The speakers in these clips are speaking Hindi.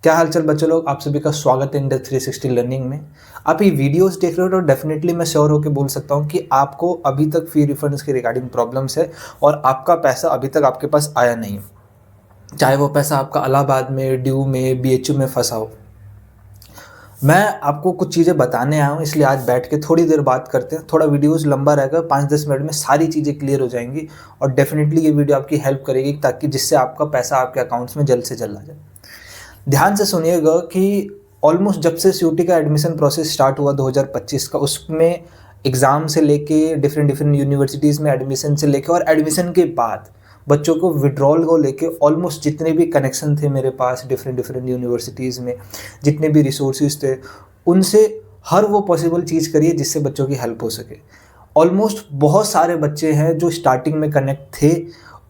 क्या हालचाल बच्चों लोग, आप सभी का स्वागत है इंडर 360 लर्निंग में। आप ये वीडियोस देख रहे हो तो डेफिनेटली मैं श्योर होकर बोल सकता हूँ कि आपको अभी तक फी रिफंड्स के रिगार्डिंग प्रॉब्लम्स है और आपका पैसा अभी तक आपके पास आया नहीं, चाहे वो पैसा आपका इलाहाबाद में, ड्यू में, बीएचयू में फंसा हो। मैं आपको कुछ चीज़ें बताने आया हूँ, इसलिए आज बैठ के थोड़ी देर बात करते हैं। थोड़ा वीडियोस लंबा रहेगा, 5-10 मिनट में सारी चीज़ें क्लियर हो जाएंगी और डेफिनेटली ये वीडियो आपकी हेल्प करेगी ताकि जिससे आपका पैसा आपके अकाउंट्स में जल्द से जल्द आ जाए। ध्यान से सुनिएगा कि ऑलमोस्ट जब से सीयूटी का एडमिशन प्रोसेस स्टार्ट हुआ 2025 का, उसमें एग्ज़ाम से लेके डिफरेंट डिफरेंट यूनिवर्सिटीज़ में एडमिशन से लेके और एडमिशन के बाद बच्चों को विड्रॉल को लेके ऑलमोस्ट जितने भी कनेक्शन थे मेरे पास डिफरेंट डिफरेंट यूनिवर्सिटीज़ में, जितने भी रिसोर्सेज थे, उनसे हर वो पॉसिबल चीज़ करिए जिससे बच्चों की हेल्प हो सके। ऑलमोस्ट बहुत सारे बच्चे हैं जो स्टार्टिंग में कनेक्ट थे,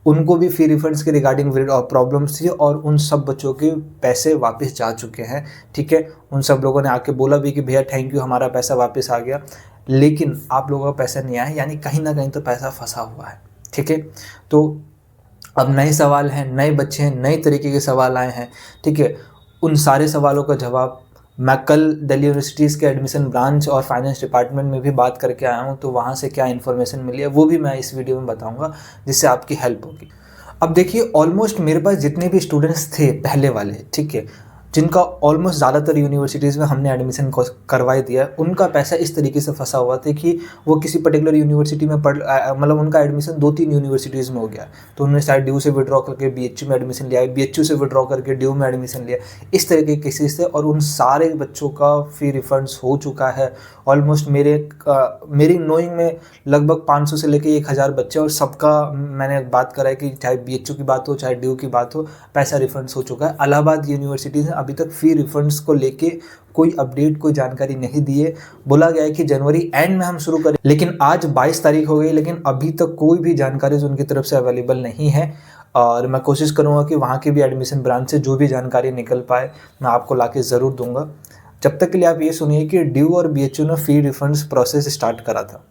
उनको भी फी रिफंड्स के रिगार्डिंग प्रॉब्लम्स थी और उन सब बच्चों के पैसे वापस जा चुके हैं। ठीक है, उन सब लोगों ने आके बोला भी कि भैया थैंक यू, हमारा पैसा वापस आ गया। लेकिन आप लोगों का पैसा नहीं आया, यानी कहीं ना कहीं तो पैसा फंसा हुआ है। ठीक है, तो अब नए सवाल हैं, नए बच्चे हैं, नए तरीके के सवाल आए हैं। ठीक है, उन सारे सवालों का जवाब मैं कल दिल्ली यूनिवर्सिटीज़ के एडमिशन ब्रांच और फाइनेंस डिपार्टमेंट में भी बात करके आया हूँ, तो वहाँ से क्या इन्फॉर्मेशन मिली है वो भी मैं इस वीडियो में बताऊँगा, जिससे आपकी हेल्प होगी। अब देखिए, ऑलमोस्ट मेरे पास जितने भी स्टूडेंट्स थे पहले वाले, ठीक है, जिनका ऑलमोस्ट ज़्यादातर यूनिवर्सिटीज़ में हमने एडमिशन करवा दिया है, उनका पैसा इस तरीके से फंसा हुआ था कि वो किसी पर्टिकुलर यूनिवर्सिटी में मतलब उनका एडमिशन 2-3 यूनिवर्सिटीज़ में हो गया, तो उन्होंने शायद ड्यू से विड्रॉ करके बीएचयू में एडमिशन लिया है, बीएचयू से विड्रॉ करके ड्यू में एडमिशन लिया। इस तरह के केसेस थे और उन सारे बच्चों का फी रिफंड्स हो चुका है। ऑलमोस्ट मेरी नोइंग में लगभग 500 से लेके 1000 बच्चे, और सबका मैंने बात करा है कि चाहे बीएचयू की बात हो चाहे ड्यू की बात हो, पैसा रिफंड्स हो चुका है। इलाहाबाद यूनिवर्सिटी ने अभी तक फी रिफंड्स को लेके कोई अपडेट, कोई जानकारी नहीं दी है। बोला गया है कि जनवरी एंड में हम शुरू करें, लेकिन आज 22 तारीख हो गई, लेकिन अभी तक कोई भी जानकारी उनकी तरफ से अवेलेबल नहीं है। और मैं कोशिश करूँगा कि वहाँ की भी एडमिशन ब्रांच से जो भी जानकारी निकल पाए मैं आपको ला के ज़रूर दूंगा। जब तक के लिए आप ये सुनिए कि ड्यू और बीएचयू ने फी रिफंड्स प्रोसेस स्टार्ट करा था।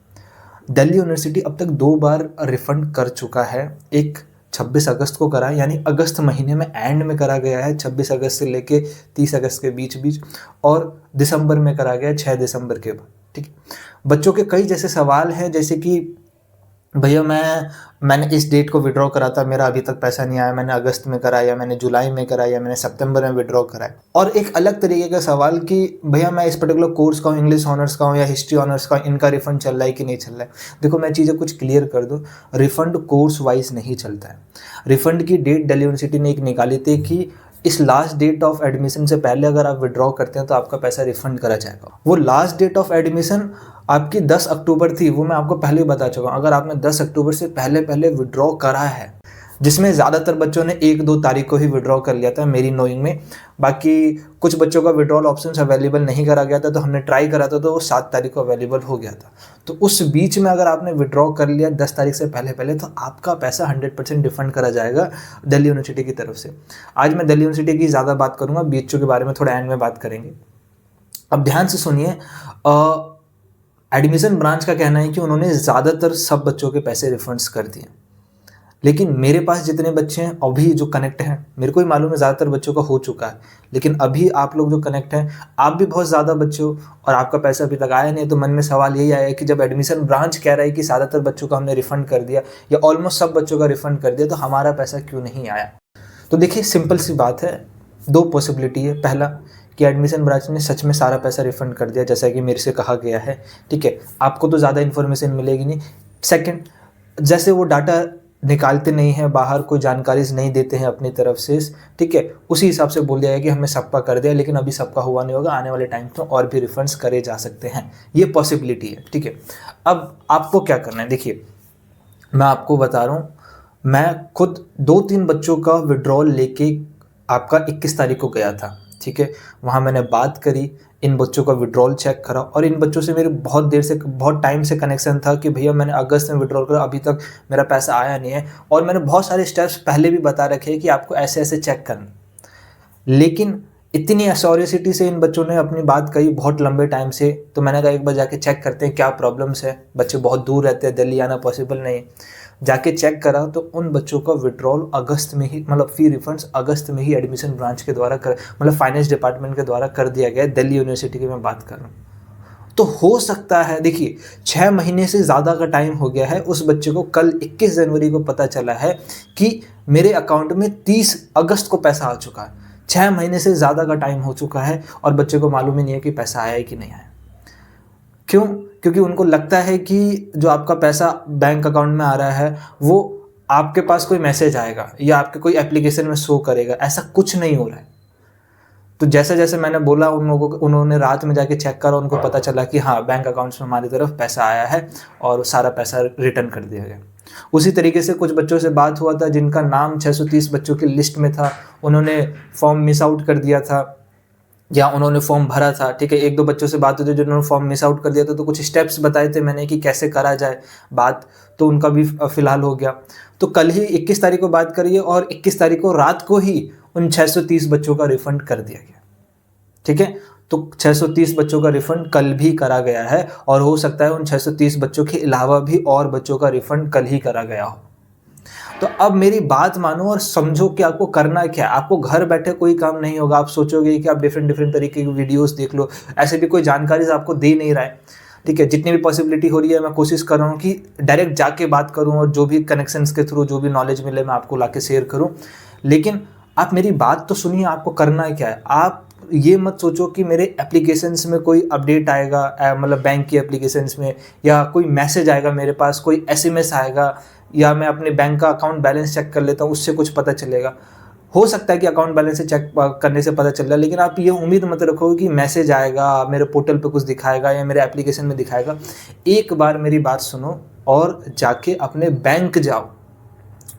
दिल्ली यूनिवर्सिटी अब तक 2 बार रिफंड कर चुका है। एक 26 अगस्त को करा है, यानी अगस्त महीने में एंड में करा गया है, 26 अगस्त से लेके 30 अगस्त के बीच बीच, और दिसंबर में करा गया है, 6 दिसंबर के बाद। ठीक है, बच्चों के कई जैसे सवाल हैं, जैसे कि भैया मैंने इस डेट को विड्रॉ करा था, मेरा अभी तक पैसा नहीं आया, मैंने अगस्त में कराया, मैंने जुलाई में कराया, मैंने सितंबर में विड्रॉ कराया। और एक अलग तरीके का सवाल कि भैया मैं इस पर्टिकुलर कोर्स का हूँ, इंग्लिश ऑनर्स का हूँ या हिस्ट्री ऑनर्स का, इनका रिफंड चल रहा है कि नहीं चल रहा है। देखो, मैं चीज़ें कुछ क्लियर कर दूँ, रिफंड कोर्स वाइज नहीं चलता है। रिफंड की डेट दिल्ली यूनिवर्सिटी ने एक निकाली थी कि इस लास्ट डेट ऑफ एडमिशन से पहले अगर आप विड्रॉ करते हैं तो आपका पैसा रिफंड करा जाएगा। वो लास्ट डेट ऑफ एडमिशन आपकी 10 अक्टूबर थी, वो मैं आपको पहले ही बता चुका हूँ। अगर आपने 10 अक्टूबर से पहले विड्रॉ करा है, जिसमें ज़्यादातर बच्चों ने 1-2 तारीख को ही विड्रॉ कर लिया था मेरी नोइंग में, बाकी कुछ बच्चों का विड्रॉल ऑप्शन अवेलेबल नहीं करा गया था, तो हमने ट्राई करा था तो वो 7 तारीख को अवेलेबल हो गया था। तो उस बीच में अगर आपने विड्रॉ कर लिया 10 तारीख से पहले तो आपका पैसा 100% रिफंड करा जाएगा दिल्ली यूनिवर्सिटी की तरफ से। आज मैं दिल्ली यूनिवर्सिटी की ज़्यादा बात करूँगा, बीएचयू के बारे में थोड़ा एंड में बात करेंगे। अब ध्यान से सुनिए, एडमिशन ब्रांच का कहना है कि उन्होंने ज़्यादातर सब बच्चों के पैसे रिफंड्स कर दिए, लेकिन मेरे पास जितने बच्चे हैं अभी जो कनेक्ट हैं, मेरे को ही मालूम है ज़्यादातर बच्चों का हो चुका है, लेकिन अभी आप लोग जो कनेक्ट हैं, आप भी बहुत ज़्यादा बच्चे हो और आपका पैसा अभी तक आया नहीं। तो मन में सवाल यही आया कि जब एडमिशन ब्रांच कह रहा है कि ज़्यादातर बच्चों का हमने रिफ़ंड कर दिया या ऑलमोस्ट सब बच्चों का रिफ़ंड कर दिया, तो हमारा पैसा क्यों नहीं आया। तो देखिए, सिंपल सी बात है, 2 पॉसिबिलिटी है। पहला कि एडमिशन ब्रांच ने सच में सारा पैसा रिफ़ंड कर दिया जैसा कि मेरे से कहा गया है। ठीक है, आपको तो ज़्यादा इन्फॉर्मेशन मिलेगी नहीं। सेकंड, जैसे वो डाटा निकालते नहीं हैं बाहर, कोई जानकारी नहीं देते हैं अपनी तरफ से, ठीक है, उसी हिसाब से बोल दिया है कि हमने सबका कर दिया, लेकिन अभी सबका हुआ नहीं होगा, आने वाले टाइम तो और भी रिफंड्स करे जा सकते हैं। ये पॉसिबिलिटी है। ठीक है, अब आपको क्या करना है, देखिए मैं आपको बता रहा हूँ, मैं खुद 2-3 बच्चों का विड्रॉल लेके आपका 21 तारीख को गया था। ठीक है, वहाँ मैंने बात करी, इन बच्चों का विड्रॉल चेक करा, और इन बच्चों से मेरे बहुत टाइम से कनेक्शन था कि भैया मैंने अगस्त में विड्रॉल करा, अभी तक मेरा पैसा आया नहीं है, और मैंने बहुत सारे स्टेप्स पहले भी बता रखे हैं कि आपको ऐसे ऐसे चेक करना। लेकिन इतनी एसोरियसिटी से इन बच्चों ने अपनी बात कही बहुत लंबे टाइम से। तो मैंने कहा एक बार जाके चेक करते हैं क्या प्रॉब्लम्स है। बच्चे बहुत दूर रहते हैं, दिल्ली आना पॉसिबल नहीं। जाके चेक करा तो उन बच्चों का विड्रॉल अगस्त में ही, मतलब फी रिफंड्स अगस्त में ही एडमिशन ब्रांच के द्वारा मतलब फाइनेंस डिपार्टमेंट के द्वारा कर दिया गया। दिल्ली यूनिवर्सिटी की मैं बात कर रहा हूँ। तो हो सकता है, देखिए 6 महीने से ज़्यादा का टाइम हो गया है, उस बच्चे को कल 21 जनवरी को पता चला है कि मेरे अकाउंट में 30 अगस्त को पैसा आ चुका है। 6 महीने से ज़्यादा का टाइम हो चुका है और बच्चे को मालूम ही नहीं है कि पैसा आया है कि नहीं आया। क्यों? क्योंकि उनको लगता है कि जो आपका पैसा बैंक अकाउंट में आ रहा है वो आपके पास कोई मैसेज आएगा या आपके कोई एप्लीकेशन में शो करेगा। ऐसा कुछ नहीं हो रहा है। तो जैसे जैसे मैंने बोला उन लोगों को, उन्होंने रात में जाके चेक करा, उनको पता चला कि हाँ बैंक अकाउंट्स में हमारी तरफ पैसा आया है और सारा पैसा रिटर्न कर दिया गया। उसी तरीके से कुछ बच्चों से बात हुआ था जिनका नाम 630 बच्चों की लिस्ट में था, उन्होंने फॉर्म मिस आउट कर दिया था या उन्होंने फॉर्म भरा था। ठीक है, एक दो बच्चों से बात हुई थी जिन्होंने फॉर्म मिस आउट कर दिया था, तो कुछ स्टेप्स बताए थे मैंने कि कैसे करा जाए बात, तो उनका भी फिलहाल हो गया। तो कल ही 21 तारीख को बात करिए और 21 तारीख को रात को ही उन 630 बच्चों का रिफंड कर दिया गया। ठीक है, तो 630 बच्चों का रिफंड कल भी करा गया है और हो सकता है उन 630 बच्चों के अलावा भी और बच्चों का रिफंड कल ही करा गया हो। तो अब मेरी बात मानो और समझो कि आपको करना क्या है। आपको घर बैठे कोई काम नहीं होगा। आप सोचोगे कि आप डिफरेंट तरीके की वीडियोस देख लो, ऐसे भी कोई जानकारी आपको दे नहीं रहा है। ठीक है, जितनी भी पॉसिबिलिटी हो रही है मैं कोशिश कर रहा हूँ कि डायरेक्ट जाके बात करूँ और जो भी कनेक्शंस के थ्रू जो भी नॉलेज मिले मैं आपको लाके शेयर करूँ। लेकिन आप मेरी बात तो सुनिए, आपको करना क्या है। आप ये मत सोचो कि मेरे एप्लीकेशंस में कोई अपडेट आएगा, मतलब बैंक की एप्लीकेशंस में, या कोई मैसेज आएगा मेरे पास, कोई एसएमएस आएगा, या मैं अपने बैंक का अकाउंट बैलेंस चेक कर लेता हूँ उससे कुछ पता चलेगा। हो सकता है कि अकाउंट बैलेंस से चेक करने से पता चल रहा है, लेकिन आप ये उम्मीद मत रखो कि मैसेज आएगा, मेरे पोर्टल पे कुछ दिखाएगा या मेरे एप्लीकेशन में दिखाएगा। एक बार मेरी बात सुनो और जाके अपने बैंक जाओ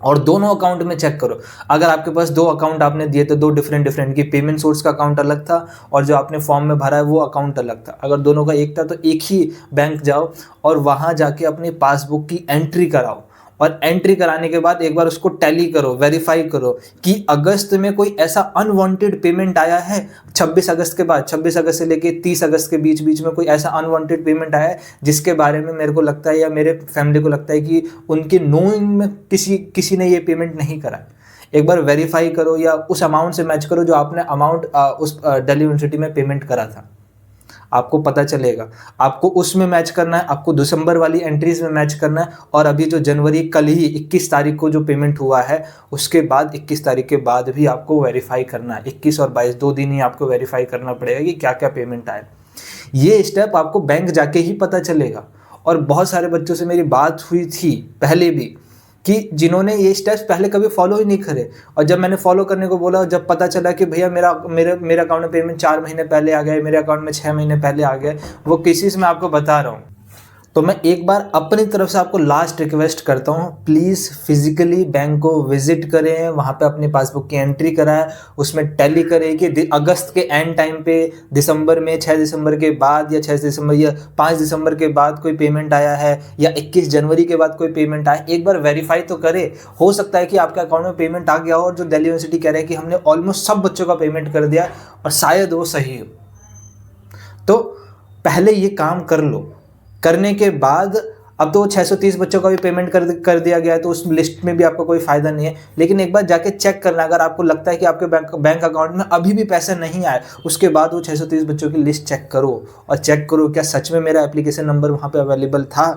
और दोनों अकाउंट में चेक करो। अगर आपके पास 2 अकाउंट आपने दिए तो 2 डिफरेंट की पेमेंट सोर्स का अकाउंट अलग था और जो आपने फॉर्म में भरा है वो अकाउंट अलग था। अगर दोनों का एक था तो एक ही बैंक जाओ और वहाँ जाके अपनी पासबुक की एंट्री कराओ और एंट्री कराने के बाद एक बार उसको टैली करो, वेरीफाई करो कि अगस्त में कोई ऐसा अनवांटेड पेमेंट आया है 26 अगस्त के बाद, 26 अगस्त से लेके 30 अगस्त के बीच में कोई ऐसा अनवांटेड पेमेंट आया है जिसके बारे में मेरे को लगता है या मेरे फैमिली को लगता है कि उनके नोइंग में किसी ने ये पेमेंट नहीं करा। एक बार वेरीफाई करो या उस अमाउंट से मैच करो जो आपने अमाउंट उस दिल्ली यूनिवर्सिटी में पेमेंट करा था, आपको पता चलेगा। आपको उसमें मैच करना है, आपको दिसंबर वाली एंट्रीज में मैच करना है और अभी जो जनवरी कल ही 21 तारीख को जो पेमेंट हुआ है उसके बाद 21 तारीख के बाद भी आपको वेरीफाई करना है। 21 और 22 2 दिन ही आपको वेरीफाई करना पड़ेगा कि क्या क्या पेमेंट आए। ये स्टेप आपको बैंक जाके ही पता चलेगा। और बहुत सारे बच्चों से मेरी बात हुई थी पहले भी कि जिन्होंने ये स्टेप्स पहले कभी फॉलो ही नहीं करे, और जब मैंने फॉलो करने को बोला, जब पता चला कि भैया मेरे अकाउंट में पेमेंट 4 महीने पहले आ गया, मेरे अकाउंट में 6 महीने पहले आ गया, वो केसेस मैं आपको बता रहा हूँ। तो मैं एक बार अपनी तरफ से आपको लास्ट रिक्वेस्ट करता हूँ, प्लीज़ फिजिकली बैंक को विजिट करें, वहाँ पे अपनी पासबुक की एंट्री कराएं, उसमें टैली करें कि अगस्त के एंड टाइम पे दिसंबर में 6 दिसंबर के बाद या 6 दिसंबर या 5 दिसंबर के बाद कोई पेमेंट आया है या 21 जनवरी के बाद कोई पेमेंट आया। एक बार वेरीफाई तो करें। हो सकता है कि आपके अकाउंट में पेमेंट आ गया हो और जो दिल्ली यूनिवर्सिटी कह रहे हैं कि हमने ऑलमोस्ट सब बच्चों का पेमेंट कर दिया और शायद वो सही हो। तो पहले ये काम कर लो। करने के बाद अब तो 630 बच्चों का भी पेमेंट कर दिया गया है, तो उस लिस्ट में भी आपको कोई फ़ायदा नहीं है। लेकिन एक बार जाके चेक करना, अगर आपको लगता है कि आपके बैंक अकाउंट में अभी भी पैसे नहीं आए, उसके बाद वो 630 बच्चों की लिस्ट चेक करो और चेक करो क्या सच में मेरा एप्लीकेशन नंबर वहाँ पे अवेलेबल था।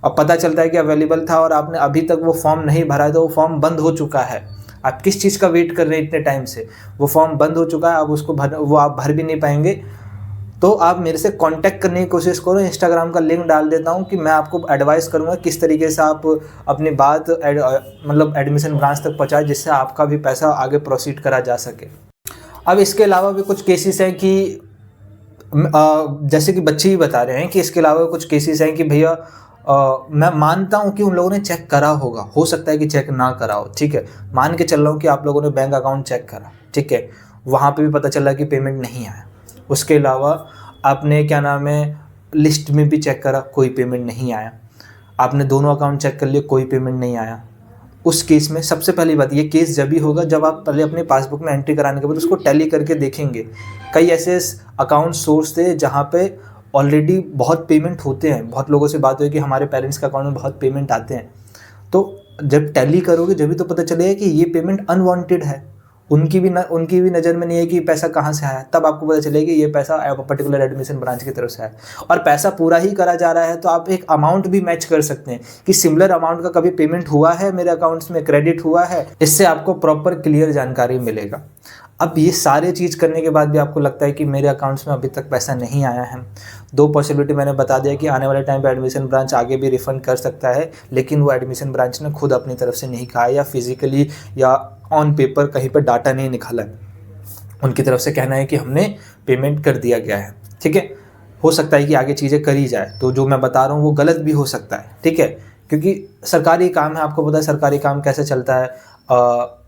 अब पता चलता है कि अवेलेबल था और आपने अभी तक वो फॉर्म नहीं भरा है तो वो फॉर्म बंद हो चुका है। आप किस चीज़ का वेट कर रहे हैं इतने टाइम से? वो फॉर्म बंद हो चुका है, अब उसको आप भर भी नहीं पाएंगे। तो आप मेरे से कांटेक्ट करने की कोशिश करो। इंस्टाग्राम का लिंक डाल देता हूँ कि मैं आपको एडवाइस करूँगा किस तरीके से आप अपनी बात मतलब एडमिशन ब्रांच तक पहुँचाए, जिससे आपका भी पैसा आगे प्रोसीड करा जा सके। अब इसके अलावा भी कुछ केसेस हैं कि जैसे कि बच्चे ही बता रहे हैं कि इसके अलावा कुछ केसेस हैं कि भैया मैं मानता हूँ कि उन लोगों ने चेक करा होगा, हो सकता है कि चेक ना करा हो। ठीक है, मान के चल रहा हूँ कि आप लोगों ने बैंक अकाउंट चेक करा, ठीक है, वहाँ पे भी पता चला कि पेमेंट नहीं आया। उसके अलावा आपने क्या नाम है लिस्ट में भी चेक करा, कोई पेमेंट नहीं आया। आपने दोनों अकाउंट चेक कर लिए, कोई पेमेंट नहीं आया। उस केस में सबसे पहली बात, ये केस जब भी होगा जब आप पहले अपने पासबुक में एंट्री कराने के बाद उसको टैली करके देखेंगे। कई ऐसे अकाउंट सोर्स थे जहाँ पे ऑलरेडी बहुत पेमेंट होते हैं, बहुत लोगों से बात हुई कि हमारे पेरेंट्स के अकाउंट में बहुत पेमेंट आते हैं, तो जब टैली करोगे जब भी तो पता चलेगा कि ये पेमेंट अनवांटेड है, उनकी भी नज़र में नहीं है कि पैसा कहाँ से आया, तब आपको पता चलेगा कि ये पैसा पर्टिकुलर एडमिशन ब्रांच की तरफ से आया और पैसा पूरा ही करा जा रहा है। तो आप एक अमाउंट भी मैच कर सकते हैं कि सिमिलर अमाउंट का कभी पेमेंट हुआ है, मेरे अकाउंट्स में क्रेडिट हुआ है, इससे आपको प्रॉपर क्लियर जानकारी मिलेगा। अब ये सारे चीज़ करने के बाद भी आपको लगता है कि मेरे अकाउंट्स में अभी तक पैसा नहीं आया है, दो पॉसिबिलिटी मैंने बता दिया कि आने वाले टाइम पे एडमिशन ब्रांच आगे भी रिफंड कर सकता है, लेकिन वो एडमिशन ब्रांच ने खुद अपनी तरफ से नहीं कहा या फिजिकली या ऑन पेपर कहीं पर डाटा नहीं निकाला है। उनकी तरफ से कहना है कि हमने पेमेंट कर दिया गया है, ठीक है। हो सकता है कि आगे चीज़ें करी जाए, तो जो मैं बता रहा हूँ वो गलत भी हो सकता है, ठीक है, क्योंकि सरकारी काम है, आपको पता है सरकारी काम कैसे चलता है,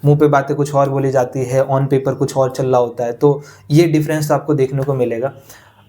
मुंह पे बातें कुछ और बोली जाती है, ऑन पेपर कुछ और चल रहा होता है, तो ये डिफरेंस आपको देखने को मिलेगा।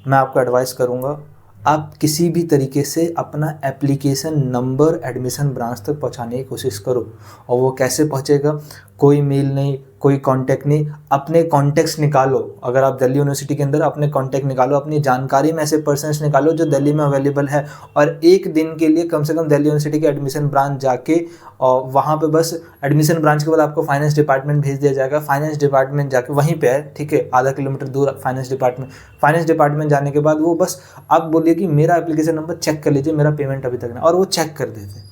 मैं आपको एडवाइस करूँगा, आप किसी भी तरीके से अपना एप्लीकेशन नंबर एडमिशन ब्रांच तक पहुंचाने की कोशिश करो। और वो कैसे पहुंचेगा, कोई मेल नहीं, कोई कांटेक्ट नहीं, अपने कॉन्टेक्ट्स निकालो। अगर आप दिल्ली यूनिवर्सिटी के अंदर अपने कॉन्टेक्ट निकालो, अपनी जानकारी में ऐसे पर्सन्स निकालो जो दिल्ली में अवेलेबल है, और एक दिन के लिए कम से कम दिल्ली यूनिवर्सिटी के एडमिशन ब्रांच जाके और वहाँ पे बस एडमिशन ब्रांच के बाद आपको फाइनेंस डिपार्टमेंट भेज दिया जाएगा। फाइनेंस डिपार्टमेंट जाके वहीं पे है, ठीक है, आधा किलोमीटर दूर फाइनेंस डिपार्टमेंट जाने के बाद वो बस आप बोलिए कि मेरा एप्लीकेशन नंबर चेक कर लीजिए, मेरा पेमेंट अभी तक नहीं, और वो चेक कर देते हैं।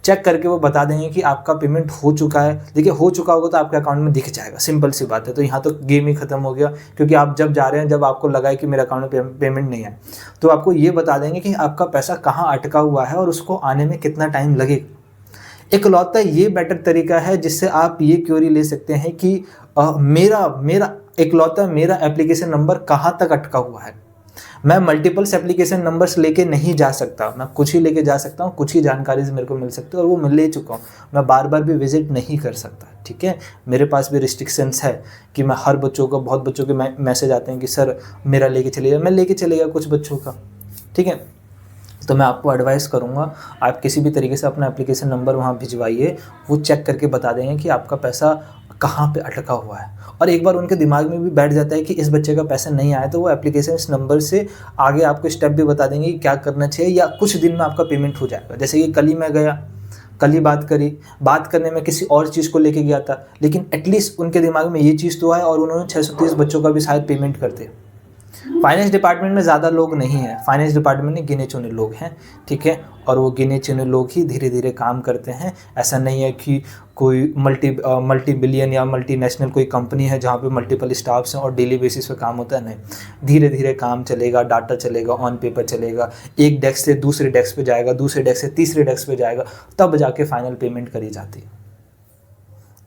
चेक करके वो बता देंगे कि आपका पेमेंट हो चुका है। देखिए, हो चुका होगा तो आपके अकाउंट में दिख जाएगा, सिंपल सी बात है। तो यहाँ तो गेम ही खत्म हो गया, क्योंकि आप जब जा रहे हैं, जब आपको लगा है कि मेरे अकाउंट में पेमेंट नहीं है, तो आपको ये बता देंगे कि आपका पैसा कहाँ अटका हुआ है और उसको आने में कितना टाइम लगेगा। इकलौता ये बेटर तरीका है जिससे आप ये क्वेरी ले सकते हैं कि मेरा एप्लीकेशन नंबर कहाँ तक अटका हुआ है। मैं मल्टीपल्स एप्लीकेशन नंबर्स लेके नहीं जा सकता, मैं कुछ ही लेके जा सकता हूँ, कुछ ही जानकारी से मेरे को मिल सकती है, और वो मैं ले चुका हूँ। मैं बार बार भी विजिट नहीं कर सकता, ठीक है। मेरे पास भी रिस्ट्रिक्शंस है कि मैं हर बच्चों को, बहुत बच्चों के मैसेज आते हैं कि सर मेरा लेके चलिएगा, मैं लेके चलेगा कुछ बच्चों का, ठीक है। तो मैं आपको एडवाइस करूँगा, आप किसी भी तरीके से अपना एप्लीकेशन नंबर वहाँ भिजवाइए, वो चेक करके बता देंगे कि आपका पैसा कहाँ पे अटका हुआ है। और एक बार उनके दिमाग में भी बैठ जाता है कि इस बच्चे का पैसा नहीं आया, तो वो एप्लीकेशन इस नंबर से आगे आपको स्टेप भी बता देंगे कि क्या करना चाहिए, या कुछ दिन में आपका पेमेंट हो जाएगा। जैसे कि कल ही मैं गया, कल ही बात करने में किसी और चीज़ को लेके गया था, लेकिन एटलीस्ट उनके दिमाग में ये चीज़ तो है, और उन्होंने 630 बच्चों का भी शायद पेमेंट करते। फाइनेंस डिपार्टमेंट में ज़्यादा लोग नहीं हैं, फाइनेंस डिपार्टमेंट में गिने चुने लोग हैं, ठीक है, और वो गिने चुने लोग ही धीरे धीरे काम करते हैं। ऐसा नहीं है कि कोई मल्टी बिलियन या मल्टीनेशनल कोई कंपनी है जहाँ पे मल्टीपल स्टाफ्स हैं और डेली बेसिस पे काम होता है, नहीं। धीरे धीरे काम चलेगा, डाटा चलेगा, ऑन पेपर चलेगा, एक डेस्क से दूसरे डेस्क पे जाएगा, दूसरे डेस्क से तीसरे डेस्क पे जाएगा, तब जाके फाइनल पेमेंट करी जाती है।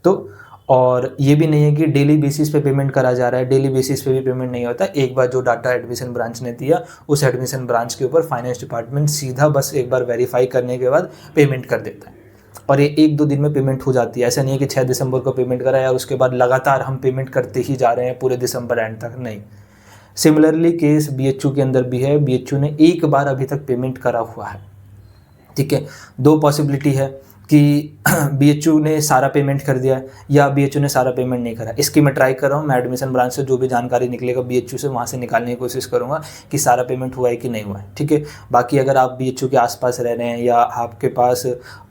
तो और ये भी नहीं है कि डेली बेसिस पे पेमेंट करा जा रहा है, डेली बेसिस पे भी पेमेंट नहीं होता। एक बार जो डाटा एडमिशन ब्रांच ने दिया, उस एडमिशन ब्रांच के ऊपर फाइनेंस डिपार्टमेंट सीधा बस एक बार वेरीफाई करने के बाद पेमेंट कर देता है, और ये 1-2 दिन में पेमेंट हो जाती है। ऐसा नहीं है कि 6 दिसंबर को पेमेंट करा है और उसके बाद लगातार हम पेमेंट करते ही जा रहे हैं पूरे दिसंबर एंड तक, नहीं। सिमिलरली केस BHU के अंदर भी है, BHU ने एक बार अभी तक पेमेंट करा हुआ है, ठीक है। 2 पॉसिबिलिटी है कि BHU ने सारा पेमेंट कर दिया या BHU ने सारा पेमेंट नहीं करा। इसकी मैं ट्राई कर रहा हूँ, मैं एडमिशन ब्रांच से जो भी जानकारी निकलेगा BHU से, वहाँ से निकालने की कोशिश करूँगा कि सारा पेमेंट हुआ है कि नहीं हुआ है, ठीक है। बाकी अगर आप BHU के आसपास रह रहे हैं या आपके पास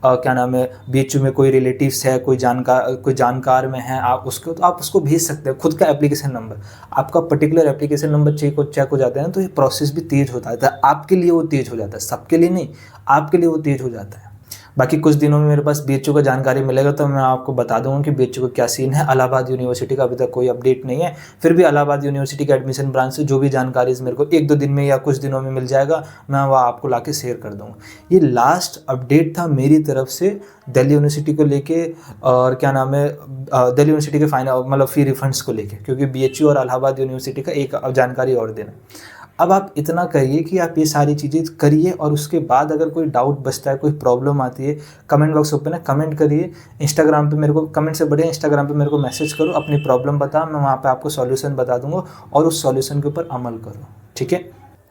क्या नाम है, BHU में कोई रिलेटिव्स है, कोई जानकार में है, आप उसको भेज सकते हैं खुद का एप्लीकेशन नंबर। आपका पर्टिकुलर एप्लीकेशन नंबर चेक हो जाता है, तो ये प्रोसेस भी तेज़ होता है। आपके लिए वो तेज़ हो जाता है, सबके लिए नहीं, आपके लिए वो तेज़ हो जाता है। बाकी कुछ दिनों में मेरे पास BHU का जानकारी मिलेगा तो मैं आपको बता दूंगा कि BHU का क्या सीन है। इलाहाबाद यूनिवर्सिटी का अभी तक कोई अपडेट नहीं है, फिर भी इलाहाबाद यूनिवर्सिटी के एडमिशन ब्रांच से जो भी जानकारी मेरे को 1-2 दिन में या कुछ दिनों में मिल जाएगा, मैं वह आपको लाके शेयर कर दूंगा। ये लास्ट अपडेट था मेरी तरफ से दिल्ली यूनिवर्सिटी को लेके, और क्या नाम है, दिल्ली यूनिवर्सिटी के फाइनल मतलब फी रिफंड्स को लेके, क्योंकि BHU और इलाहाबाद यूनिवर्सिटी का एक जानकारी और देना। अब आप इतना करिए कि आप ये सारी चीज़ें करिए, और उसके बाद अगर कोई डाउट बचता है, कोई प्रॉब्लम आती है, कमेंट बॉक्स ओपन है, कमेंट करिए। इंस्टाग्राम पे मेरे को कमेंट से बढ़िया इंस्टाग्राम पे मेरे को मैसेज करो, अपनी प्रॉब्लम बताओ, मैं वहाँ पे आपको सॉल्यूशन बता दूंगा, और उस सॉल्यूशन के ऊपर अमल करो, ठीक है।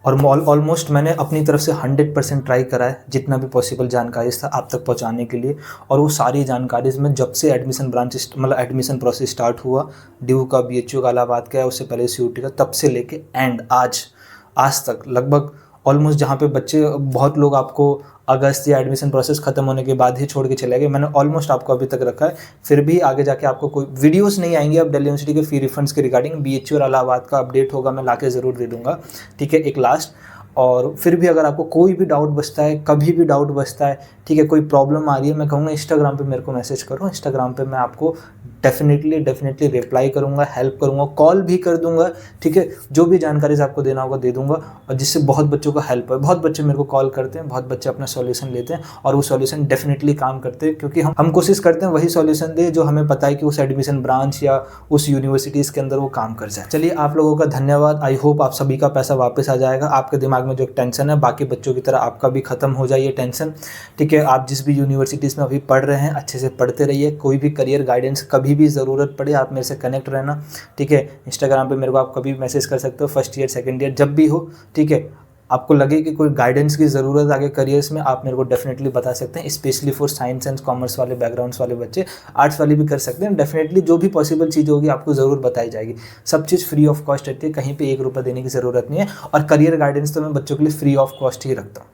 और ऑलमोस्ट मैंने अपनी तरफ से 100% ट्राई करा है जितना भी पॉसिबल जानकारी था आप तक पहुंचाने के लिए। और वो सारी जानकारी में जब से एडमिशन ब्रांच मतलब एडमिशन प्रोसेस स्टार्ट हुआ, ड्यू का, BHU का, इलाहाबाद का, उससे पहले CUT का, तब से लेके एंड आज तक लगभग ऑलमोस्ट जहाँ पे बच्चे, बहुत लोग आपको अगस्त या एडमिशन प्रोसेस खत्म होने के बाद ही छोड़ के चले गए, मैंने ऑलमोस्ट आपको अभी तक रखा है। फिर भी आगे जाके आपको कोई वीडियोस नहीं आएंगे अब दिल्ली यूनिवर्सिटी के फी रिफंड्स के रिगार्डिंग। BHU और इलाहाबाद का अपडेट होगा, मैं लाके ज़रूर दे दूंगा, ठीक है, एक लास्ट। और फिर भी अगर आपको कोई भी डाउट बचता है, कभी भी डाउट बचता है, ठीक है, कोई प्रॉब्लम आ रही है, मैं कहूँगा इंस्टाग्राम पे मेरे को मैसेज करो। इंस्टाग्राम पे मैं आपको डेफिनेटली रिप्लाई करूँगा, हेल्प करूँगा, कॉल भी कर दूँगा, ठीक है, जो भी जानकारी आपको देना होगा दे दूँगा। और जिससे बहुत बच्चों का हेल्प है। बहुत बच्चे मेरे को कॉल करते हैं, बहुत बच्चे अपना सॉल्यूशन लेते हैं और वो सॉल्यूशन डेफिनेटली काम करते हैं, क्योंकि हम कोशिश करते हैं वही सॉल्यूशन दे जो हमें पता है कि उस एडमिशन ब्रांच या उस यूनिवर्सिटीज़ के अंदर वो काम कर जाए। चलिए, आप लोगों का धन्यवाद। आई होप आप सभी का पैसा वापस आ जाएगा। आपके दिमाग में जो एक टेंशन है, बाकी बच्चों की तरह आपका भी खत्म हो जाए ये टेंशन, ठीक है। आप जिस भी यूनिवर्सिटीज़ में अभी पढ़ रहे हैं अच्छे से पढ़ते रहिए। कोई भी करियर गाइडेंस कभी भी ज़रूरत पड़े आप मेरे से कनेक्ट रहना, ठीक है। इंस्टाग्राम पे मेरे को आप कभी भी मैसेज कर सकते हो, फर्स्ट ईयर सेकंड ईयर जब भी हो, ठीक है। आपको लगे कि कोई गाइडेंस की ज़रूरत आगे करियर्स में, आप मेरे को डेफिनेटली बता सकते हैं, specially for science and commerce वाले बैकग्राउंड्स वाले बच्चे। आर्ट्स वाले भी कर सकते हैं, डेफिनेटली जो भी पॉसिबल चीज़ होगी आपको ज़रूर बताई जाएगी। सब चीज़ फ्री ऑफ कॉस्ट रहती है, कहीं पे 1 रुपये देने की ज़रूरत नहीं है। और करियर गाइडेंस तो मैं बच्चों के लिए फ्री ऑफ कॉस्ट ही रखता हूँ।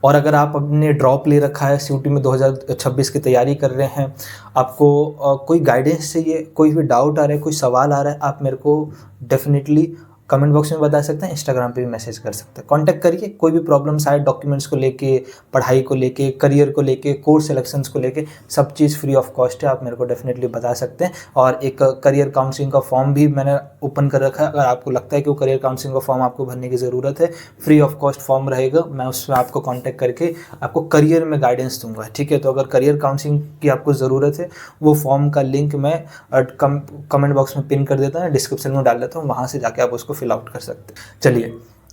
और अगर आप अपने ड्रॉप ले रखा है, CUT में 2026 की तैयारी कर रहे हैं, आपको कोई गाइडेंस चाहिए, कोई भी डाउट आ रहा है, कोई सवाल आ रहा है, आप मेरे को डेफिनेटली कमेंट बॉक्स में बता सकते हैं, इंस्टाग्राम पे भी मैसेज कर सकते हैं। कांटेक्ट करिए, कोई भी प्रॉब्लम्स आए डॉक्यूमेंट्स को लेके, पढ़ाई को लेके, करियर को लेके, कोर्स सिलेक्शंस को लेके, सब चीज़ फ्री ऑफ कॉस्ट है, आप मेरे को डेफिनेटली बता सकते हैं। और एक करियर काउंसलिंग का फॉर्म भी मैंने ओपन कर रखा है, अगर आपको लगता है कि वो करियर काउंसलिंग का फॉर्म आपको भरने की ज़रूरत है, फ्री ऑफ कॉस्ट फॉर्म रहेगा, मैं उसमें आपको कॉन्टैक्ट करके आपको करियर में गाइडेंस दूंगा, ठीक है। तो अगर करियर काउंसलिंग की आपको ज़रूरत है, वो फॉर्म का लिंक मैं कमेंट बॉक्स में पिन कर देता हूँ, डिस्क्रिप्शन में डाल देता हूँ, वहाँ से जाके आप उसको फिल आउट कर सकते हैं। चलिए,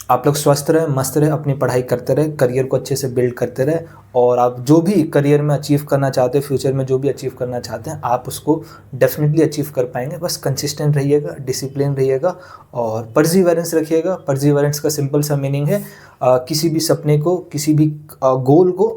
आप लोग स्वस्थ रहे, मस्त रहे, अपनी पढ़ाई करते रहे, करियर को अच्छे से बिल्ड करते रहे। और आप जो भी करियर में अचीव करना चाहते हैं, फ्यूचर में जो भी अचीव करना चाहते हैं, आप उसको डेफिनेटली अचीव कर पाएंगे। बस कंसिस्टेंट रहिएगा, डिसिप्लिन रहिएगा और परसिवरेंस रखिएगा। परसिवरेंस का सिंपल सा मीनिंग है किसी भी सपने को, किसी भी गोल को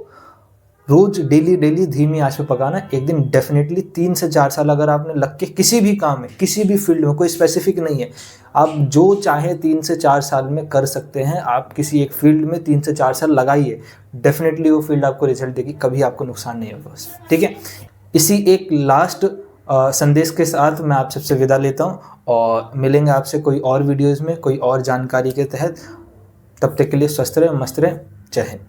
रोज डेली धीमी आंच पे पकाना। एक दिन डेफिनेटली 3 से 4 साल अगर आपने लग के किसी भी काम में, किसी भी फील्ड में, कोई स्पेसिफिक नहीं है, आप जो चाहे 3 से 4 साल में कर सकते हैं। आप किसी एक फील्ड में 3 से 4 साल लगाइए, डेफिनेटली वो फील्ड आपको रिजल्ट देगी, कभी आपको नुकसान नहीं होगा, बस, ठीक है। इसी एक लास्ट संदेश के साथ मैं आप सबसे विदा लेता हूँ और मिलेंगे आपसे कोई और वीडियोज़ में, कोई और जानकारी के तहत। तब तक के लिए स्वस्थ रहें, मस्त रहें, जय हिंद।